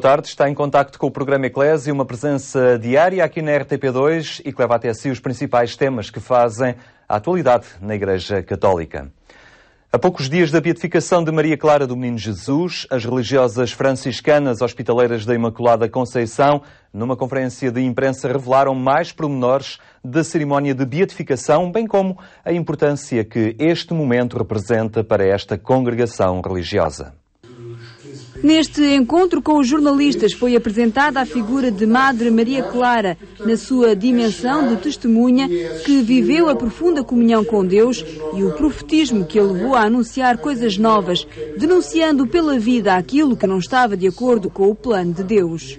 tarde, está em contacto com o programa Eclésia, uma presença diária aqui na RTP2 e que leva até si os principais temas que fazem a atualidade na Igreja Católica. A poucos dias da beatificação de Maria Clara do Menino Jesus, as religiosas franciscanas hospitaleiras da Imaculada Conceição, numa conferência de imprensa, revelaram mais pormenores da cerimónia de beatificação, bem como a importância que este momento representa para esta congregação religiosa. Neste encontro com os jornalistas foi apresentada a figura de Madre Maria Clara, na sua dimensão de testemunha, que viveu a profunda comunhão com Deus e o profetismo que a levou a anunciar coisas novas, denunciando pela vida aquilo que não estava de acordo com o plano de Deus.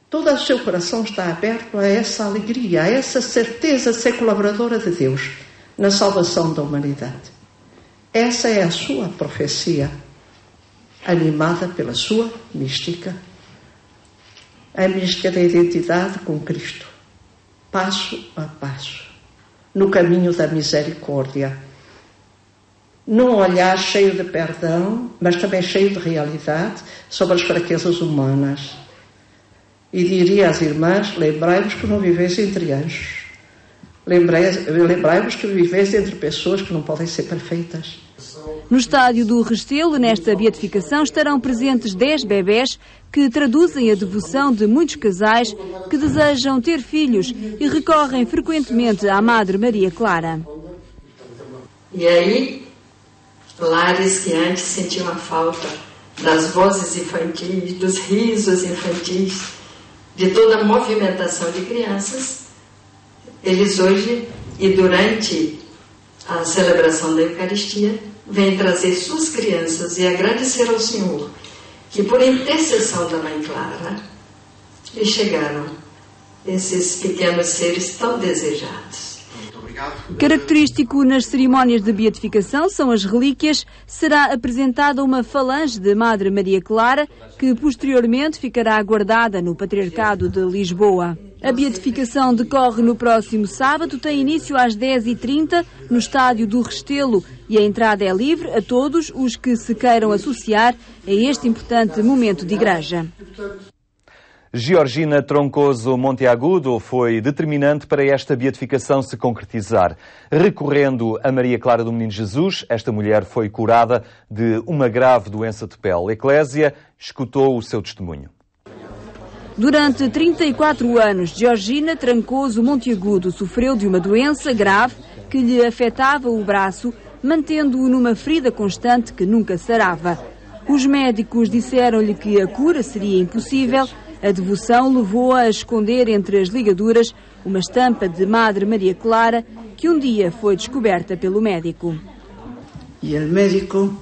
Todo o seu coração está aberto a essa alegria, a essa certeza de ser colaboradora de Deus na salvação da humanidade. Essa é a sua profecia, animada pela sua mística, a mística da identidade com Cristo, passo a passo, no caminho da misericórdia, num olhar cheio de perdão, mas também cheio de realidade sobre as fraquezas humanas. E diria às irmãs: lembrai-vos que não viveis entre anjos, lembrai-vos que viveis entre pessoas que não podem ser perfeitas. No estádio do Restelo, nesta beatificação, estarão presentes 10 bebés que traduzem a devoção de muitos casais que desejam ter filhos e recorrem frequentemente à Madre Maria Clara. E aí, lares que antes sentiam a falta das vozes infantis, dos risos infantis, de toda a movimentação de crianças, eles hoje e durante a celebração da Eucaristia vêm trazer suas crianças e agradecer ao Senhor que, por intercessão da Mãe Clara, lhe chegaram esses pequenos seres tão desejados. Característico nas cerimónias de beatificação são as relíquias. Será apresentada uma falange de Madre Maria Clara, que posteriormente ficará guardada no Patriarcado de Lisboa. A beatificação decorre no próximo sábado, tem início às 10h30 no estádio do Restelo e a entrada é livre a todos os que se queiram associar a este importante momento de igreja. Georgina Troncoso Monteagudo foi determinante para esta beatificação se concretizar. Recorrendo a Maria Clara do Menino Jesus, esta mulher foi curada de uma grave doença de pele. A Eclésia escutou o seu testemunho. Durante 34 anos, Georgina Troncoso Monteagudo sofreu de uma doença grave que lhe afetava o braço, mantendo-o numa ferida constante que nunca sarava. Os médicos disseram-lhe que a cura seria impossível. A devoção levou-a a esconder entre as ligaduras uma estampa de Madre Maria Clara que um dia foi descoberta pelo médico. E o médico,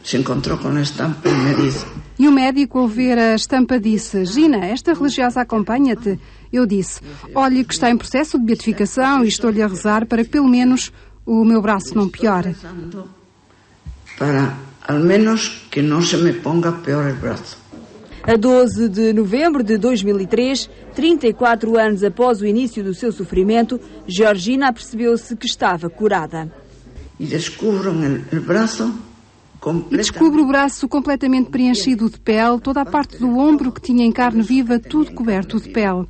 se encontrou com a estampa e me disse... E o médico, ao ver a estampa, disse: Gina, esta religiosa acompanha-te. Eu disse: olhe que está em processo de beatificação e estou-lhe a rezar para que pelo menos o meu braço não piore. Para, ao menos, que não se me ponga pior o braço. A 12 de novembro de 2003, 34 anos após o início do seu sofrimento, Georgina apercebeu-se que estava curada. E descubro o braço E descubro o braço completamente preenchido de pele, toda a parte do ombro que tinha em carne viva, tudo coberto de pele.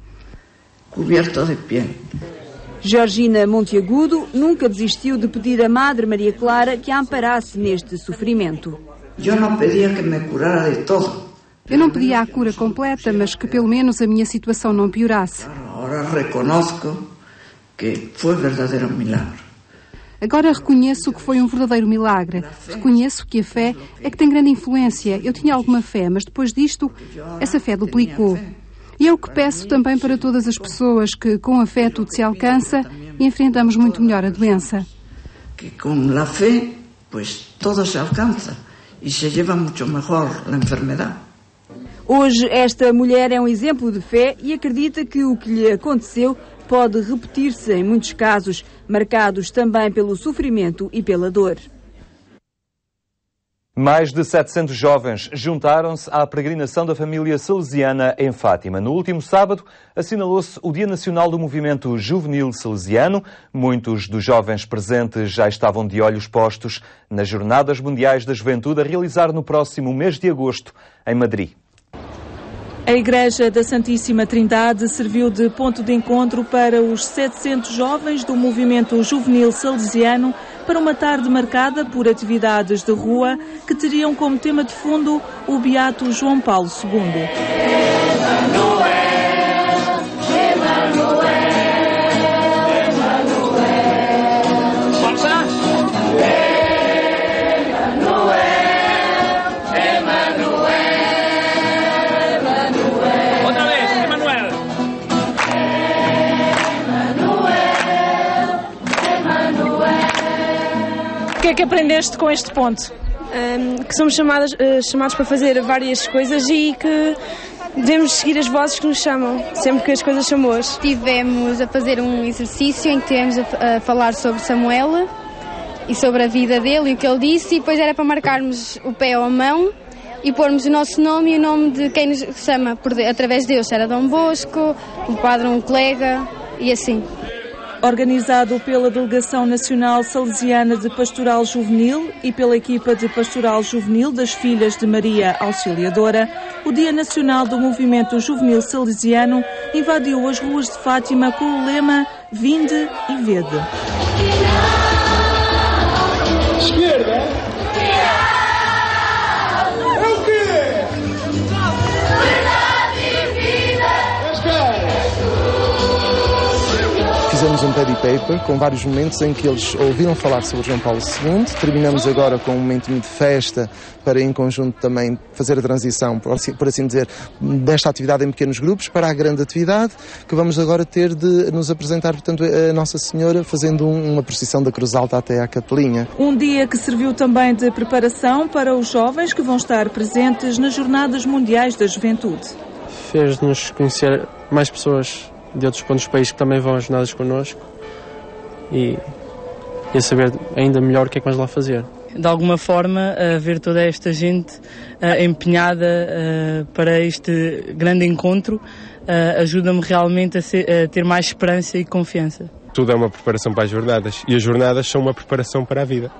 Coberto de pele. Georgina Monteagudo nunca desistiu de pedir à Madre Maria Clara que a amparasse neste sofrimento. Eu não pedia que me curara de todo. Eu não pedia a cura completa, mas que pelo menos a minha situação não piorasse. Agora reconozco que foi verdadeiro milagre. Agora reconheço que foi um verdadeiro milagre. Reconheço que a fé é que tem grande influência. Eu tinha alguma fé, mas depois disto, essa fé duplicou. E é o que peço também para todas as pessoas, que com a fé tudo se alcança e enfrentamos muito melhor a doença. Que com a fé, todo se alcança e se leva muito melhor a enfermidade. Hoje, esta mulher é um exemplo de fé e acredita que o que lhe aconteceu pode repetir-se em muitos casos, marcados também pelo sofrimento e pela dor. Mais de 700 jovens juntaram-se à peregrinação da família salesiana em Fátima. No último sábado, assinalou-se o Dia Nacional do Movimento Juvenil Salesiano. Muitos dos jovens presentes já estavam de olhos postos nas Jornadas Mundiais da Juventude a realizar no próximo mês de agosto, em Madrid. A Igreja da Santíssima Trindade serviu de ponto de encontro para os 700 jovens do movimento juvenil salesiano para uma tarde marcada por atividades de rua que teriam como tema de fundo o Beato João Paulo II. O que é que aprendeste com este ponto? Que somos chamados para fazer várias coisas e que devemos seguir as vozes que nos chamam, sempre que as coisas são boas. Tivemos a fazer um exercício em que tivemos a falar sobre Samuel e sobre a vida dele e o que ele disse, e depois era para marcarmos o pé ou a mão e pormos o nosso nome e o nome de quem nos chama através de Deus. Era Dom Bosco, um padre, um colega e assim. Organizado pela Delegação Nacional Salesiana de Pastoral Juvenil e pela equipa de Pastoral Juvenil das Filhas de Maria Auxiliadora, o Dia Nacional do Movimento Juvenil Salesiano invadiu as ruas de Fátima com o lema Vinde e Vede. Esquerda. Fizemos um paddy paper com vários momentos em que eles ouviram falar sobre João Paulo II. Terminamos agora com um momentinho de festa para, em conjunto, também fazer a transição, por assim dizer, desta atividade em pequenos grupos para a grande atividade que vamos agora ter de nos apresentar, portanto, a Nossa Senhora fazendo uma procissão da Cruz Alta até à Capelinha. Um dia que serviu também de preparação para os jovens que vão estar presentes nas Jornadas Mundiais da Juventude. Fez-nos conhecer mais pessoas de outros pontos do país que também vão às jornadas connosco e a saber ainda melhor o que é que vamos lá fazer. De alguma forma, ver toda esta gente empenhada para este grande encontro ajuda-me realmente a ter mais esperança e confiança. Tudo é uma preparação para as jornadas e as jornadas são uma preparação para a vida.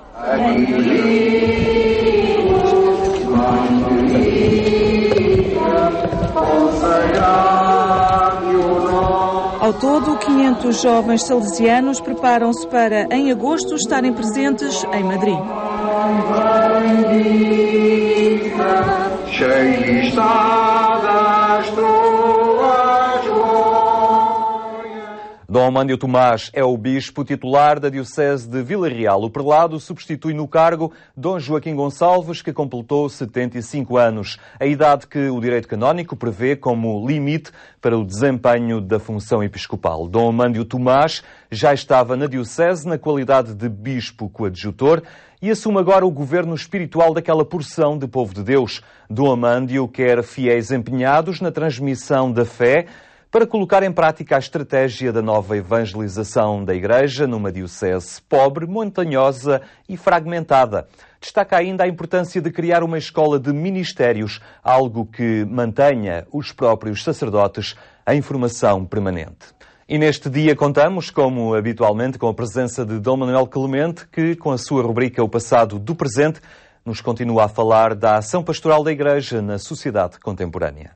Ao todo, 500 jovens salesianos preparam-se para, em agosto, estarem presentes em Madrid. Cheio está das tuas glórias. Dom Amândio Tomás é o bispo titular da Diocese de Vila Real. O prelado substitui no cargo Dom Joaquim Gonçalves, que completou 75 anos, a idade que o direito canónico prevê como limite para o desempenho da função episcopal. Dom Amândio Tomás já estava na Diocese na qualidade de bispo coadjutor e assume agora o governo espiritual daquela porção de povo de Deus. Dom Amândio quer fiéis empenhados na transmissão da fé para colocar em prática a estratégia da nova evangelização da Igreja numa diocese pobre, montanhosa e fragmentada. Destaca ainda a importância de criar uma escola de ministérios, algo que mantenha os próprios sacerdotes em formação permanente. E neste dia contamos, como habitualmente, com a presença de Dom Manuel Clemente, que, com a sua rubrica O Passado do Presente, nos continua a falar da ação pastoral da Igreja na sociedade contemporânea.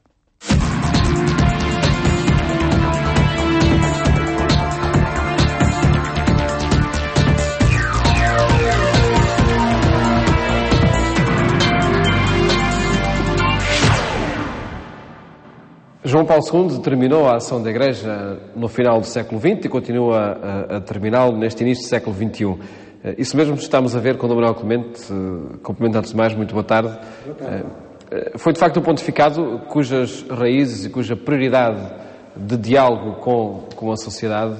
João Paulo II terminou a ação da Igreja no final do século XX e continua a terminá-lo neste início do século XXI. Isso mesmo estamos a ver com o Dom Manuel Clemente. Cumprimento antes de mais, muito boa tarde. Foi de facto um pontificado cujas raízes e cuja prioridade de diálogo com a sociedade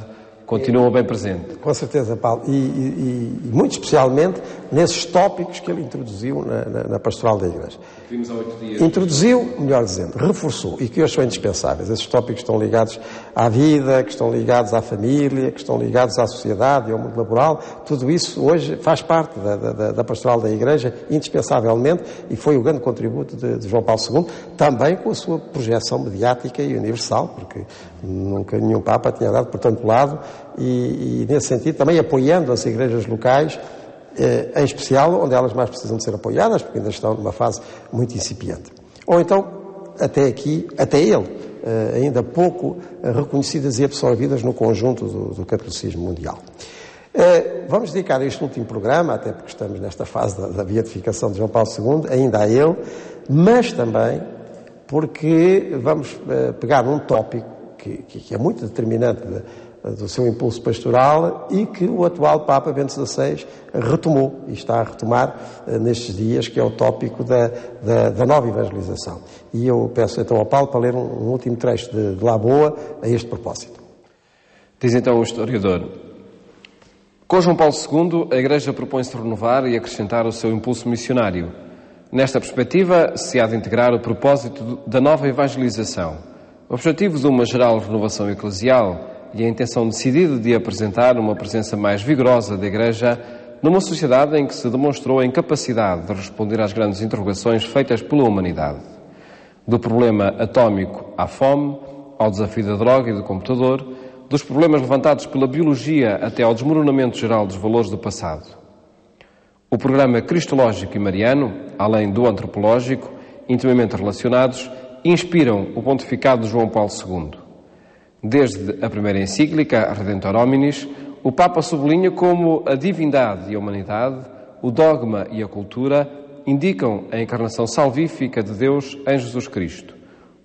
continua bem presente. Com certeza, Paulo. E muito especialmente nesses tópicos que ele introduziu na pastoral da Igreja. Vimos há 8 dias. Introduziu, melhor dizendo, reforçou, e que hoje são indispensáveis. Esses tópicos estão ligados à vida, que estão ligados à família, que estão ligados à sociedade e ao mundo laboral. Tudo isso hoje faz parte da pastoral da Igreja, indispensavelmente, e foi o grande contributo de João Paulo II, também com a sua projeção mediática e universal, porque nunca nenhum Papa tinha dado por tanto lado, e nesse sentido também apoiando as igrejas locais, em especial onde elas mais precisam de ser apoiadas, porque ainda estão numa fase muito incipiente. Ou então, até aqui, até ele, ainda pouco reconhecidas e absorvidas no conjunto do catolicismo mundial. Vamos dedicar este último programa, até porque estamos nesta fase da beatificação de João Paulo II, ainda a ele, mas também porque vamos pegar num tópico que é muito determinante do seu impulso pastoral e que o atual Papa Bento XVI retomou e está a retomar nestes dias, que é o tópico da nova evangelização. E eu peço então ao Paulo para ler um último trecho de Laboa a este propósito. Diz então o historiador: com João Paulo II, a Igreja propõe-se renovar e acrescentar o seu impulso missionário. Nesta perspectiva, se há de integrar o propósito da nova evangelização, o objetivo de uma geral renovação eclesial e a intenção decidida de apresentar uma presença mais vigorosa da Igreja numa sociedade em que se demonstrou a incapacidade de responder às grandes interrogações feitas pela humanidade. Do problema atómico à fome, ao desafio da droga e do computador, dos problemas levantados pela biologia até ao desmoronamento geral dos valores do passado. O programa cristológico e mariano, além do antropológico, intimamente relacionados, inspiram o pontificado de João Paulo II. Desde a primeira encíclica, Redentor Hominis, o Papa sublinha como a divindade e a humanidade, o dogma e a cultura, indicam a encarnação salvífica de Deus em Jesus Cristo,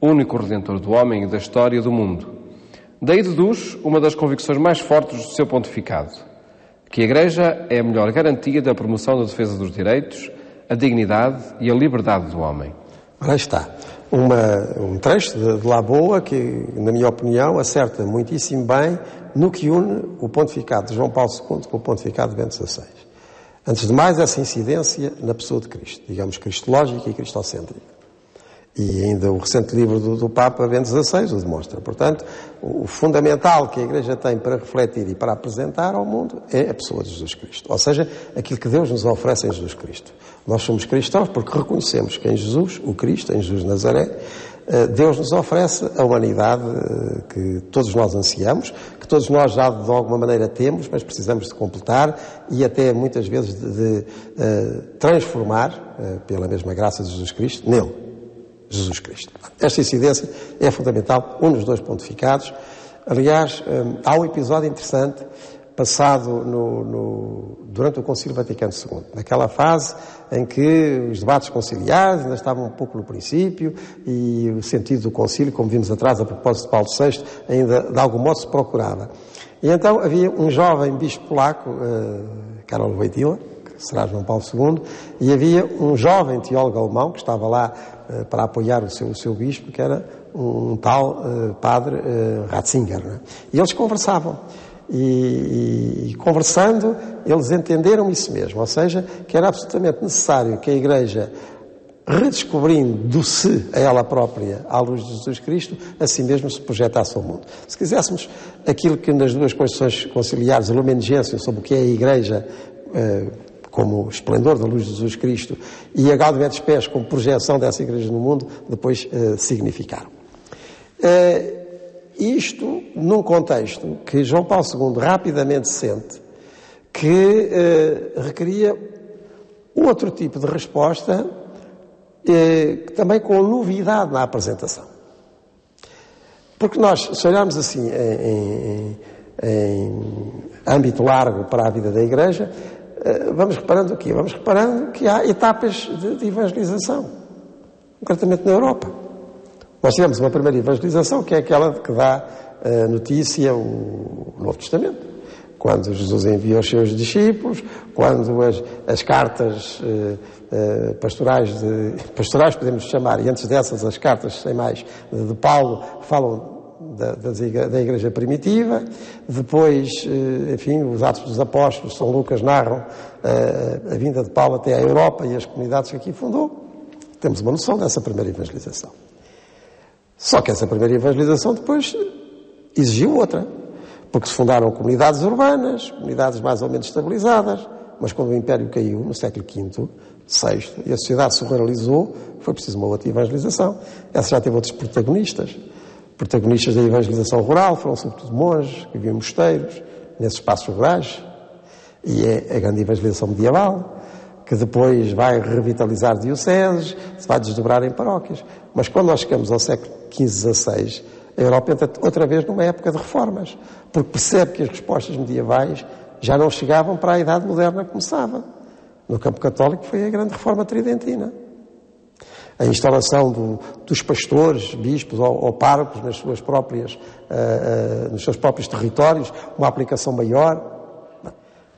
único Redentor do homem e da história do mundo. Daí deduz uma das convicções mais fortes do seu pontificado, que a Igreja é a melhor garantia da promoção da defesa dos direitos, a dignidade e a liberdade do homem. Ora está, um trecho de Laboa que, na minha opinião, acerta muitíssimo bem no que une o pontificado de João Paulo II com o pontificado de Bento XVI. Antes de mais, essa incidência na pessoa de Cristo, digamos, cristológica e cristocêntrica. E ainda o recente livro do Papa Bento XVI o demonstra. Portanto, o fundamental que a Igreja tem para refletir e para apresentar ao mundo é a pessoa de Jesus Cristo. Ou seja, aquilo que Deus nos oferece em Jesus Cristo. Nós somos cristãos porque reconhecemos que em Jesus, o Cristo, em Jesus de Nazaré, Deus nos oferece a humanidade que todos nós ansiamos, que todos nós já de alguma maneira temos, mas precisamos de completar e até muitas vezes de transformar, pela mesma graça de Jesus Cristo, nele. Jesus Cristo. Esta incidência é fundamental, um dos dois pontificados. Aliás, há um episódio interessante passado durante o Concílio Vaticano II, naquela fase em que os debates conciliares ainda estavam um pouco no princípio e o sentido do concílio, como vimos atrás a propósito de Paulo VI, ainda de algum modo se procurava. E então havia um jovem bispo polaco, Karol Wojtyła, que será João Paulo II, e havia um jovem teólogo alemão que estava lá para apoiar o seu bispo, que era um tal padre Ratzinger. Né? E eles conversavam. E conversando, eles entenderam isso mesmo, ou seja, que era absolutamente necessário que a Igreja, redescobrindo-se a ela própria à luz de Jesus Cristo, assim mesmo se projetasse ao mundo. Se quiséssemos aquilo que nas duas Constituições Conciliares, a Lumen Gentium, sobre o que é a Igreja como esplendor da luz de Jesus Cristo, e a Gaudium et Spes como projeção dessa Igreja no mundo, depois significaram. Isto num contexto que João Paulo II rapidamente sente que requeria outro tipo de resposta, também com novidade na apresentação. Porque nós, se olharmos assim em âmbito largo para a vida da Igreja, vamos reparando o quê? Vamos reparando que há etapas de evangelização, concretamente na Europa. Nós tivemos uma primeira evangelização, que é aquela que dá notícia o Novo Testamento. Quando Jesus envia os seus discípulos, quando as cartas pastorais podemos chamar, e antes dessas as cartas sem mais de Paulo falam da Igreja primitiva. Depois, enfim, os Atos dos Apóstolos, São Lucas narram a vinda de Paulo até à Europa e as comunidades que aqui fundou. Temos uma noção dessa primeira evangelização. Só que essa primeira evangelização depois exigiu outra, porque se fundaram comunidades urbanas, comunidades mais ou menos estabilizadas, mas quando o Império caiu, no século V, VI, e a sociedade se organizou, foi preciso uma outra evangelização. Essa já teve outros protagonistas. Protagonistas da evangelização rural foram sobretudo monges, que viviam em mosteiros, nesses espaços rurais, e é a grande evangelização medieval. que depois vai revitalizar dioceses, se vai desdobrar em paróquias. Mas quando nós chegamos ao século XV, XVI, a Europa entra outra vez numa época de reformas, porque percebe que as respostas medievais já não chegavam para a Idade Moderna que começava. No campo católico foi a grande reforma tridentina. A instalação dos pastores, bispos ou párocos nos seus próprios territórios, uma aplicação maior.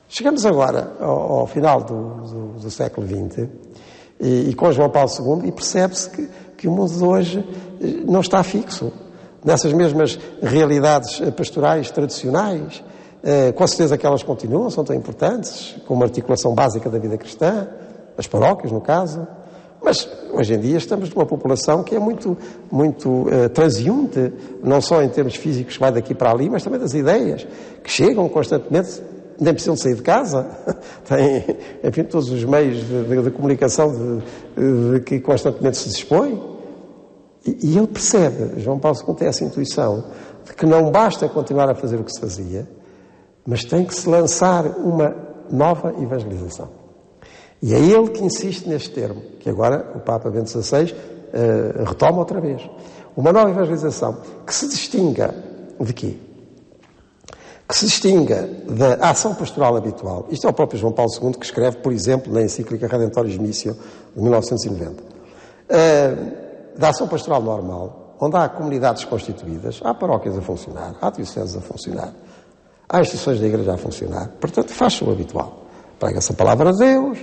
Chegamos agora ao final do século XX e com João Paulo II e percebe-se que o mundo de hoje não está fixo nessas mesmas realidades pastorais tradicionais. Com certeza que elas continuam, são tão importantes, com uma articulação básica da vida cristã, as paróquias, no caso. Mas, hoje em dia, estamos numa população que é muito transeunte, não só em termos físicos, que vai daqui para ali, mas também das ideias, que chegam constantemente, nem precisam de sair de casa, têm, enfim, todos os meios de comunicação de que constantemente se dispõe. E ele percebe, João Paulo II tem essa intuição, de que não basta continuar a fazer o que se fazia, mas tem que se lançar uma nova evangelização. E é ele que insiste neste termo, que agora o Papa Bento XVI retoma outra vez. Uma nova evangelização que se distinga de quê? Que se distinga da ação pastoral habitual. Isto é o próprio João Paulo II que escreve, por exemplo, na encíclica Redentoris Missio, de 1990. Da ação pastoral normal, onde há comunidades constituídas, há paróquias a funcionar, há dioceses a funcionar, há instituições da Igreja a funcionar. Portanto, faz-se o habitual. Prega-se a palavra de Deus,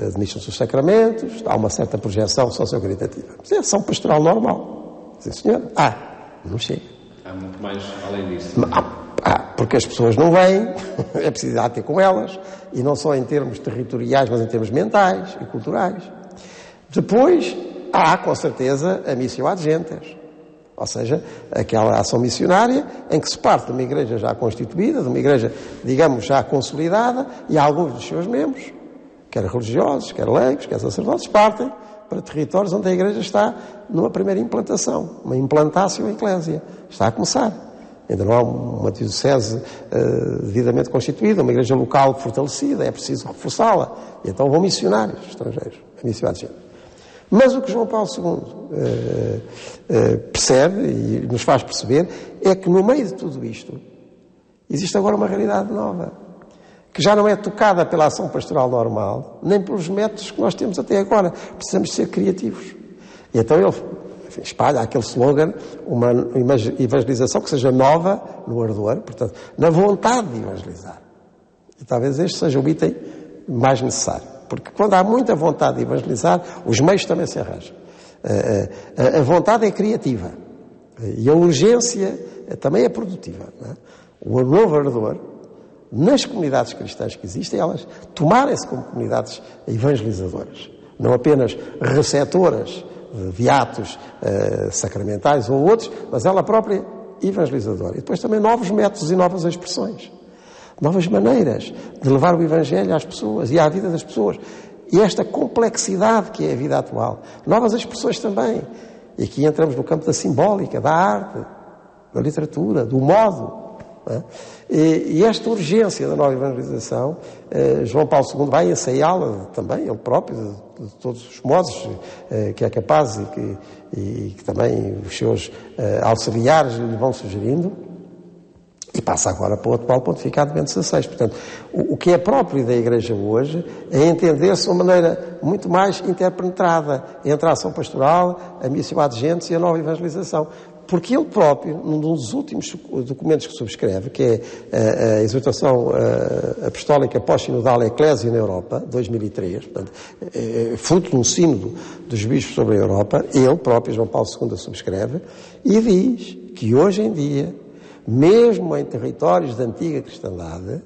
administram-se os sacramentos, há uma certa projeção sociocaritativa. Mas é ação pastoral normal. Sim, senhor. Não chega. Há muito mais além disso. Porque as pessoas não vêm, é preciso ter com elas, e não só em termos territoriais, mas em termos mentais e culturais. Depois, há, com certeza, a missio ad gentes. Ou seja, aquela ação missionária em que se parte de uma igreja já constituída, de uma igreja, digamos, já consolidada, e alguns dos seus membros, quer religiosos, quer leigos, quer sacerdotes, partem para territórios onde a igreja está numa primeira implantação, uma implantatio eclésia. Está a começar. Ainda não há uma diocese devidamente constituída, uma igreja local fortalecida, é preciso reforçá-la. E então vão missionários estrangeiros, a missio ad gentes. Mas o que João Paulo II percebe e nos faz perceber é que no meio de tudo isto existe agora uma realidade nova, que já não é tocada pela ação pastoral normal, nem pelos métodos que nós temos até agora. Precisamos ser criativos. E então ele espalha aquele slogan, uma evangelização que seja nova no ardor, portanto, na vontade de evangelizar. E talvez este seja o item mais necessário. Porque quando há muita vontade de evangelizar, os meios também se arranjam. A vontade é criativa. E a urgência também é produtiva. Não é? O novo ardor, nas comunidades cristãs que existem, elas tomarem-se como comunidades evangelizadoras. Não apenas receptoras de atos sacramentais ou outros, mas ela própria evangelizadora. E depois também novos métodos e novas expressões. Novas maneiras de levar o Evangelho às pessoas e à vida das pessoas. E esta complexidade que é a vida atual. Novas expressões também. E aqui entramos no campo da simbólica, da arte, da literatura, do modo. Não é? E esta urgência da nova evangelização, João Paulo II vai ensaiá-la também, ele próprio, de todos os modos que é capaz e que também os seus auxiliares lhe vão sugerindo. E passa agora para o atual pontificado de Bento XVI. Portanto, o que é próprio da Igreja hoje é entender-se de uma maneira muito mais interpenetrada entre a ação pastoral, a missio ad gentes e a nova evangelização. Porque ele próprio, num dos últimos documentos que subscreve, que é a exortação apostólica pós-sinodal Eclésia na Europa, 2003, portanto, fruto de um sínodo dos bispos sobre a Europa, ele próprio, João Paulo II, subscreve e diz que hoje em dia, mesmo em territórios da antiga cristandade,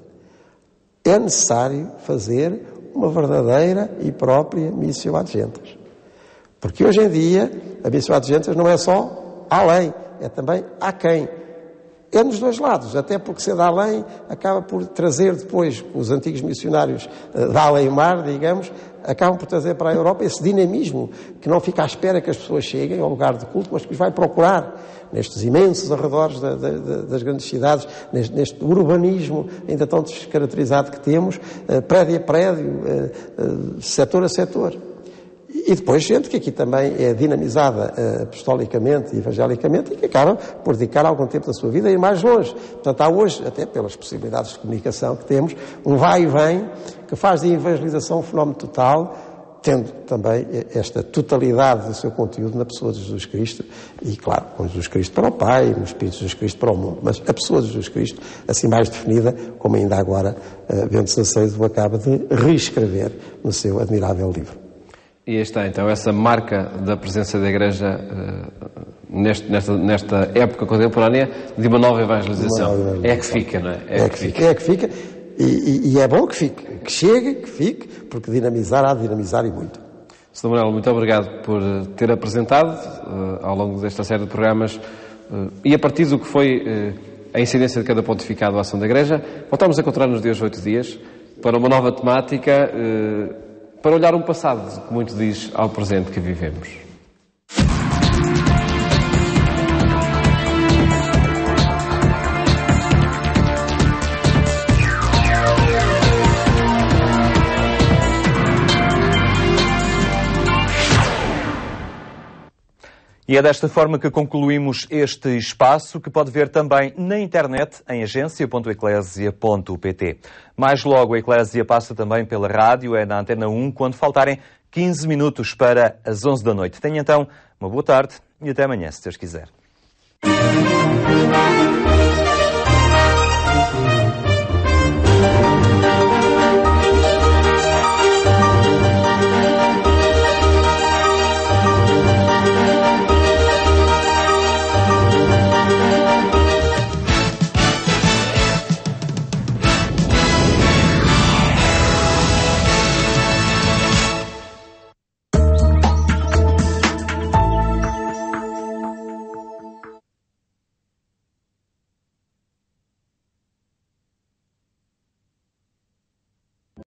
é necessário fazer uma verdadeira e própria missio ad gentes. Porque hoje em dia, a missio ad gentes não é só além, é também a quem. É nos dois lados, até porque ser da além acaba por trazer depois, os antigos missionários da além-mar, digamos, acabam por trazer para a Europa esse dinamismo que não fica à espera que as pessoas cheguem ao lugar de culto, mas que os vai procurar nestes imensos arredores das grandes cidades, neste urbanismo ainda tão descaracterizado que temos, prédio a prédio, setor a setor. E depois gente que aqui também é dinamizada apostolicamente e evangelicamente e que acaba por dedicar algum tempo da sua vida a ir mais longe. Portanto, há hoje, até pelas possibilidades de comunicação que temos, um vai e vem que faz de evangelização um fenómeno total, tendo também esta totalidade do seu conteúdo na pessoa de Jesus Cristo e, claro, com Jesus Cristo para o Pai, no Espírito de Jesus Cristo para o mundo. Mas a pessoa de Jesus Cristo, assim mais definida, como ainda agora Bento XVI o acaba de reescrever no seu admirável livro. E aí está, então, essa marca da presença da Igreja nesta época contemporânea de uma nova evangelização. É que fica, não é? É que fica. E é bom que fique. Que chegue, que fique, porque dinamizar há de dinamizar e muito. Sr. Manuel, muito obrigado por ter apresentado ao longo desta série de programas e a partir do que foi a incidência de cada pontificado à ação da Igreja. Voltamos a encontrar-nos de hoje 8 dias para uma nova temática, para olhar um passado que muito diz ao presente que vivemos. E é desta forma que concluímos este espaço, que pode ver também na internet em agência.eclésia.pt. Mais logo, a Eclésia passa também pela rádio, é na Antena 1, quando faltarem 15 minutos para as 11 da noite. Tenha então uma boa tarde e até amanhã, se Deus quiser.